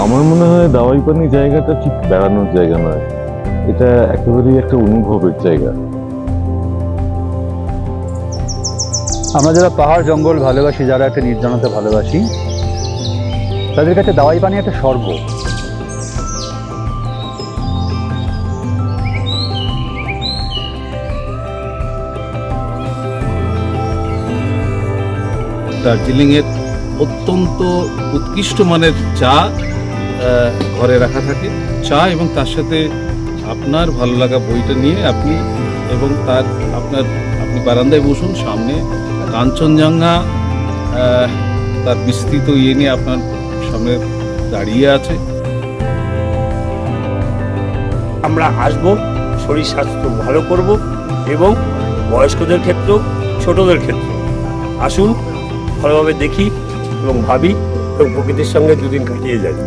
আমার মনে হয় দাওয়াই পানি জায়গাটা ঠিক বেড়ানোর জায়গা নয়, এটা একেবারেই একটা অনুভবের জায়গা। আমরা যারা পাহাড় জঙ্গল ভালোবাসি, যারা একটা নির্জনতা ভালোবাসি, তাদের কাছে দাওয়াই পানি একটা স্বর্গ। দার্জিলিংয়ের অত্যন্ত উৎকৃষ্ট মানের চা ঘরে রাখা থাকে, চা এবং তার সাথে আপনার ভালো লাগা বইটা নিয়ে আপনি এবং আপনি বারান্দায় বসুন, সামনে কাঞ্চনজঙ্ঘা তার বিস্তৃত নিয়ে আপনার সামনে দাঁড়িয়ে আছে। আমরা আসবো, শরীর স্বাস্থ্য ভালো করব এবং বয়স্কদের ক্ষেত্রেও ছোটদের ক্ষেত্রে আসুন, ভালোভাবে দেখি এবং ভাবি এবং প্রকৃতির সঙ্গে দুদিন কাটিয়ে যাই।